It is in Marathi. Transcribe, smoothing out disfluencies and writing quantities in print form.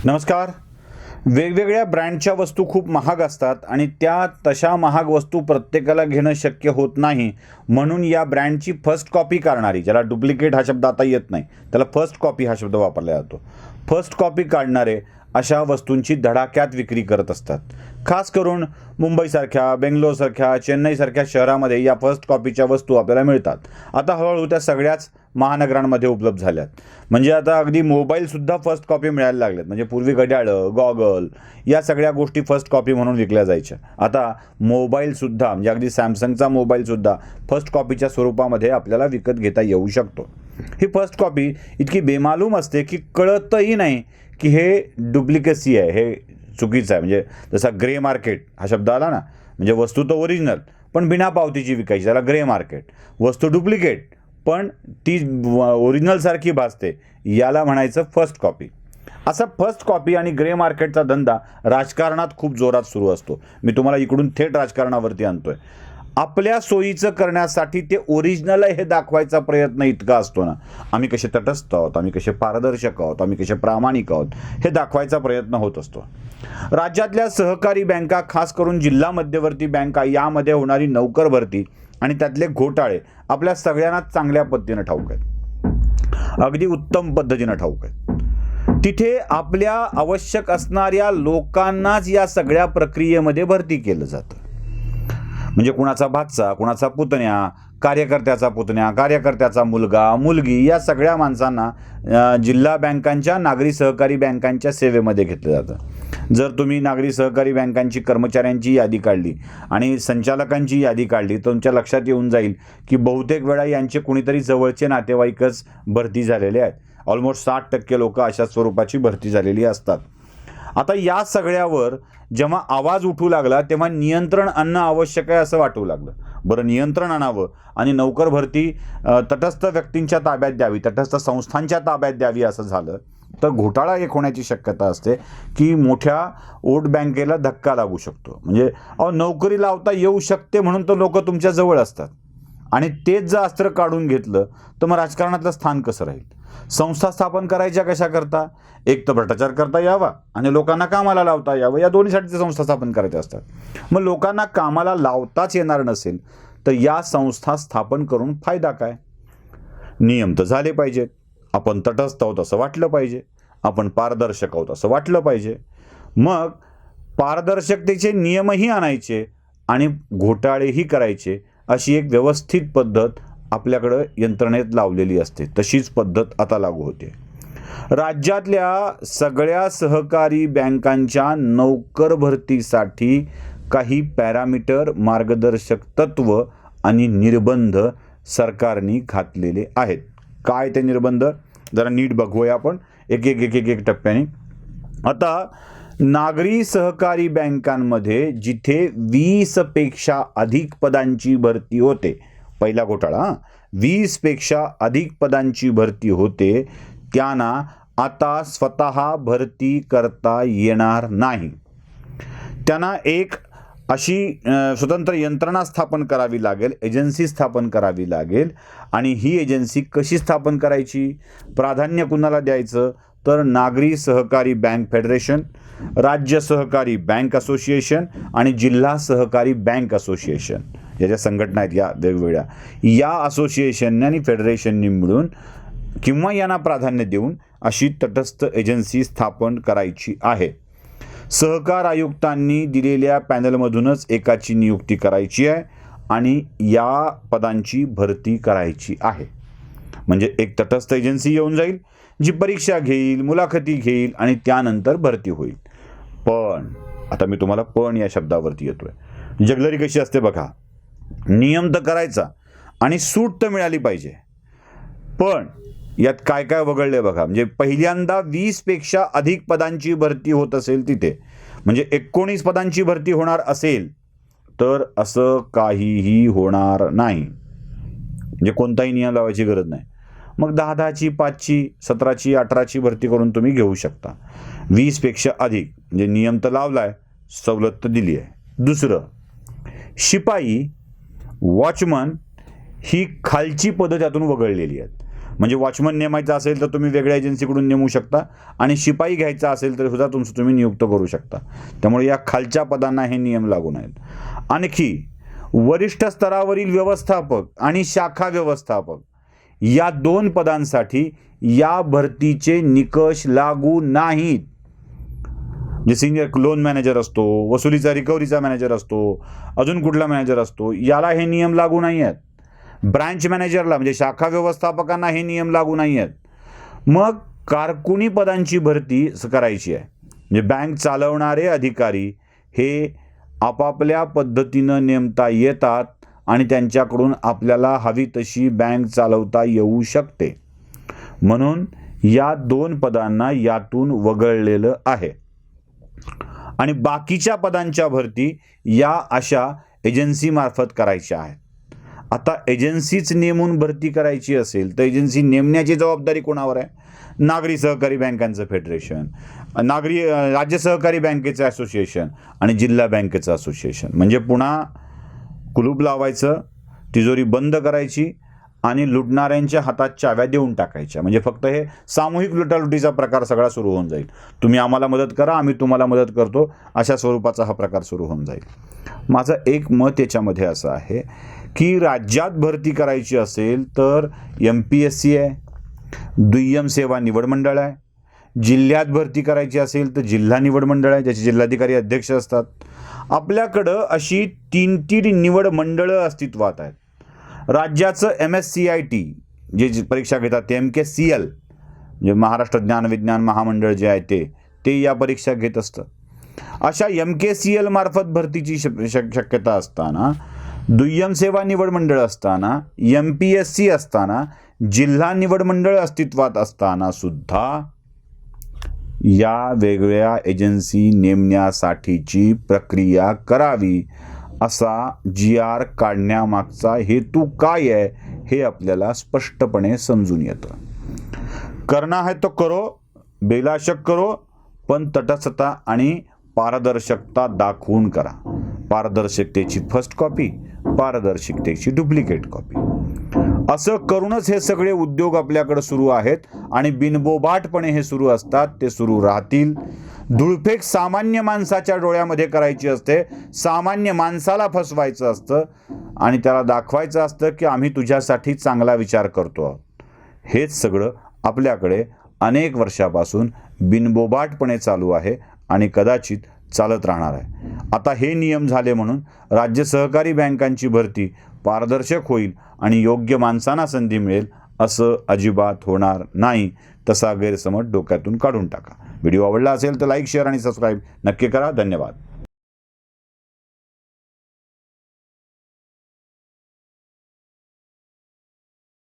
नमस्कार. वेगवेगळ्या ब्रँडच्या वस्तू खूप महाग असतात आणि त्या तशा महाग वस्तू प्रत्येकाला घेणं शक्य होत नाही. म्हणून या ब्रँडची फर्स्ट कॉपी काढणारी, ज्याला डुप्लिकेट हा शब्द आता येत नाही, त्याला फर्स्ट कॉपी हा शब्द वापरला जातो. फर्स्ट कॉपी काढणारे अशा वस्तूंची धडाक्यात विक्री करत असतात. खास करून मुंबईसारख्या, बेंगलोरसारख्या, चेन्नईसारख्या शहरामध्ये या फर्स्ट कॉपीच्या वस्तू आपल्याला मिळतात. आता हळूहळू त्या सगळ्याच महानगरांमध्ये उपलब्ध झाल्यात. म्हणजे आता अगदी मोबाईलसुद्धा फर्स्ट कॉपी मिळायला लागल्यात. म्हणजे पूर्वी घड्याळं, गॉगल या सगळ्या गोष्टी फर्स्ट कॉपी म्हणून विकल्या जायच्या. आता मोबाईलसुद्धा, म्हणजे अगदी सॅमसंगचा मोबाईलसुद्धा फर्स्ट कॉपीच्या स्वरूपामध्ये आपल्याला विकत घेता येऊ शकतो. ही फर्स्ट कॉपी इतकी बेमालूम असते की कळतही नाही की हे डुप्लिकेसी आहे, हे चुकीचं आहे. म्हणजे जसा ग्रे मार्केट हा शब्द आला ना, म्हणजे वस्तू तर ओरिजिनल पण बिना पावतीची विकायची, त्याला ग्रे मार्केट. वस्तू डुप्लिकेट पण ती ओरिजिनलसारखी भासते, याला म्हणायचं फर्स्ट कॉपी. असा फर्स्ट कॉपी आणि ग्रे मार्केटचा धंदा राजकारणात खूप जोरात सुरू असतो. मी तुम्हाला इकडून थेट राजकारणावरती आणतोय. आपल्या सोयीचं करण्यासाठी ते ओरिजिनल आहे हे दाखवायचा प्रयत्न इतका असतो ना. आम्ही कसे तटस्थ आहोत, आम्ही कसे पारदर्शक आहोत, आम्ही कसे प्रामाणिक आहोत, हे दाखवायचा प्रयत्न होत असतो. राज्यातल्या सहकारी बँका, खास करून जिल्हा मध्यवर्ती बँका, यामध्ये होणारी नोकर भरती आणि त्यातले घोटाळे आपल्या सगळ्यांना चांगल्या पद्धतीनं ठाऊक आहेत, अगदी उत्तम पद्धतीनं ठाऊक आहेत. तिथे आपल्या आवश्यक असणाऱ्या लोकांनाच या सगळ्या प्रक्रियेमध्ये भरती केलं जातं. म्हणजे कुणाचा भाचा, कुणाचा पुतण्या, कार्यकर्त्याचा पुतण्या, कार्यकर्त्याचा मुलगा, मुलगी, या सगळ्या माणसांना जिल्हा बँकांच्या, नागरी सहकारी बँकांच्या सेवेमध्ये घेतलं जातं. जर तुम्ही नागरी सहकारी बँकांची कर्मचाऱ्यांची यादी काढली आणि संचालकांची यादी काढली तर तुमच्या लक्षात येऊन जाईल की बहुतेक वेळा यांचे कुणीतरी जवळचे नातेवाईकच भरती झालेले आहेत. ऑलमोस्ट 60% लोक अशा स्वरूपाची भरती झालेली असतात. आता या सगळ्यावर जेव्हा आवाज उठू लागला तेव्हा नियंत्रण आणणं आवश्यक आहे असं वाटू लागलं. बरं, नियंत्रण आणावं आणि नोकर भरती तटस्थ व्यक्तींच्या ताब्यात द्यावी, तटस्थ संस्थांच्या ताब्यात द्यावी असं झालं तर घोटाळा एक होण्याची शक्यता असते की मोठ्या वोट बँकेला धक्का लागू शकतो. म्हणजे नोकरी लावता येऊ शकते म्हणून तर लोक तुमच्या जवळ असतात आणि तेच जर अस्त्र काढून घेतलं तर मग राजकारणातलं स्थान कसं राहील? संस्था स्थापन करायच्या कशा करता? एक तर भ्रष्टाचार करता यावा आणि लोकांना कामाला लावता यावं, या दोन्हीसाठी संस्था स्थापन करायच्या असतात. मग लोकांना कामाला लावताच येणार नसेल तर या संस्था स्थापन करून फायदा काय? नियम तर झाले पाहिजेत. आपण तटस्थ आहोत असं वाटलं पाहिजे, आपण पारदर्शक आहोत असं वाटलं पाहिजे. मग पारदर्शकतेचे नियमही आणायचे आणि घोटाळेही करायचे, अशी एक व्यवस्थित पद्धत आपल्याकडं यंत्रणेत लावलेली असते. तशीच पद्धत आता लागू होते. राज्यातल्या सगळ्या सहकारी बँकांच्या नोकर भरतीसाठी काही पॅरामीटर, मार्गदर्शक तत्व आणि निर्बंध सरकारने घातलेले आहेत. काय ते निर्बंध जरा नीट बघूया आपण एक एक एक एक टप्प्याने. आता नागरी सहकारी बँकांमध्ये जिथे 20 पेक्षा अधिक पदांची भरती होते, पहिला घोटाळा, 20 पेक्षा अधिक पदांची भरती होते, त्यांना आता स्वतः भरती करता येणार नाही. त्यांना एक अशी स्वतंत्र यंत्रणा स्थापन करावी लागेल, एजन्सी स्थापन करावी लागेल. आणि ही एजन्सी कशी स्थापन करायची? प्राधान्य कुणाला द्यायचं? तर नागरी सहकारी बँक फेडरेशन, राज्य सहकारी बँक असोसिएशन आणि जिल्हा सहकारी बँक असोसिएशन, या ज्या संघटना आहेत या वेगवेगळ्या, या असोसिएशनने आणि फेडरेशननी मिळून किंवा यांना प्राधान्य देऊन अशी तटस्थ एजन्सी स्थापन करायची आहे. सहकार आयुक्तांनी दिलेल्या पॅनलमधूनच एकाची नियुक्ती करायची आहे आणि या पदांची भरती करायची आहे. म्हणजे एक तटस्थ एजन्सी येऊन जाईल, जी परीक्षा घेईल, मुलाखती घेईल आणि त्यानंतर भरती होईल. पण आता मी तुम्हाला पण या शब्दावरती येतोय. जगलरी कशी असते बघा, नियम तर करायचा आणि सूट तर मिळाली पाहिजे. पण यात काय काय वगळले बघा. म्हणजे पहिल्यांदा 20 पेक्षा अधिक पदांची भरती होत असेल तिथे, म्हणजे 19 पदांची भरती होणार असेल तर असं काहीही होणार नाही. म्हणजे कोणताही नियम लावायची गरज नाही. मग 10-10ची, 5ची, 17ची, 18ची भरती करून तुम्ही घेऊ शकता. 20 पेक्षा अधिक म्हणजे नियम तर लावलाय, सवलत तर दिली आहे. दुसरं, शिपाई, वॉचमन ही खालची पदं त्यातून वगळलेली आहेत. म्हणजे वॉचमन नेमायचा असेल तर तुम्ही वेगळ्या एजन्सीकडून नेमू शकता आणि शिपाई घ्यायचा असेल तर सुद्धा तुम्ही नियुक्त करू शकता. त्यामुळे या खालच्या पदांना हे नियम लागू नाहीत. आणखी वरिष्ठ स्तरावरील व्यवस्थापक आणि शाखा व्यवस्थापक या 2 पदांसाठी या भरतीचे निकष लागू नाहीत. जे सिनियर लोन मॅनेजर असतो, वसुलीचा रिकव्हरीचा मॅनेजर असतो, अजून कुठला मॅनेजर असतो, याला हे नियम लागू नाही आहेत. ब्रँच मॅनेजरला म्हणजे शाखा व्यवस्थापकांना हे नियम लागू नाही आहेत. मग कारकुनी पदांची भरती करायची आहे. म्हणजे बँक चालवणारे अधिकारी हे आपापल्या पद्धतीनं नेमता येतात आणि त्यांच्याकडून आपल्याला हवी तशी बँक चालवता येऊ शकते. म्हणून या 2 पदांना यातून वगळलेलं आहे. आणि बाकीच्या पदांच्या भरती या अशा एजन्सीमार्फत करायच्या आहेत. आता एजन्सीच नेमून भरती करायची असेल तर एजन्सी नेमण्याची जबाबदारी कोणावर आहे? नागरी सहकारी बँकांचं फेडरेशन, राज्य सहकारी बँकेचं असोसिएशन आणि जिल्हा बँकेचं असोसिएशन. म्हणजे पुन्हा कुलूप लावायचं, तिजोरी बंद करायची आणि लुटणाऱ्यांच्या हातात चाव्या देऊन टाकायच्या. म्हणजे फक्त हे सामूहिक लुटालुटीचा प्रकार सगळा सुरू होऊन जाईल. तुम्ही आम्हाला मदत करा, आम्ही तुम्हाला मदत करतो, अशा स्वरूपाचा हा प्रकार सुरू होऊन जाईल. माझं एक मत याच्यामध्ये असं आहे की राज्यात भरती करायची असेल तर MPSC आहे, दुय्यम सेवा निवड मंडळ आहे. जिल्ह्यात भरती करायची असेल तर जिल्हा निवड मंडळ आहे, ज्याचे जिल्हाधिकारी अध्यक्ष असतात. आपल्याकडं अशी 3 निवड मंडळं अस्तित्वात आहेत. राज्याचं MSCIT जे परीक्षा घेतात ते MKCL म्हणजे महाराष्ट्र ज्ञान विज्ञान महामंडळ जे आहे ते या परीक्षा घेत असतं. अशा MKCL मार्फत भरतीची शक्यता असताना, दुय्यम सेवा निवड मंडळ असताना, MPSC असताना, जिल्हा निवड मंडळ अस्तित्वात असताना सुद्धा या वेगळ्या एजन्सी नेमण्यासाठीची प्रक्रिया करावी असा GR काढण्यामागचा हेतू काय आहे हे आपल्याला स्पष्टपणे समजून येतं. करना है तो करो, बेलाशक करो, पण तटस्थता आणि पारदर्शकता दाखवून करा. पारदर्शकतेची फर्स्ट कॉपी, पारदर्शकतेची डुप्लिकेट कॉपी. असं करूनच हे सगळे उद्योग आपल्याकडे सुरू आहेत आणि बिनबोबाटपणे हे सुरू असतात, ते सुरू राहतील. धुळफेक सामान्य माणसाच्या डोळ्यामध्ये करायची असते, सामान्य माणसाला फसवायचं असतं आणि त्याला दाखवायचं असतं की आम्ही तुझ्यासाठी चांगला विचार करतो आहोत. हेच सगळं आपल्याकडे अनेक वर्षापासून बिनबोबाटपणे चालू आहे आणि कदाचित चालत राहणार आहे. आता हे नियम झाले म्हणून राज्य सहकारी बँकांची भरती पारदर्शक होईल आणि योग्य माणसांना संधी मिळेल असं अजिबात होणार नाही. तसा गैरसमज डोक्यातून काढून टाका. व्हिडिओ आवडला असेल तर लाईक, शेअर आणि सबस्क्राईब नक्की करा. धन्यवाद.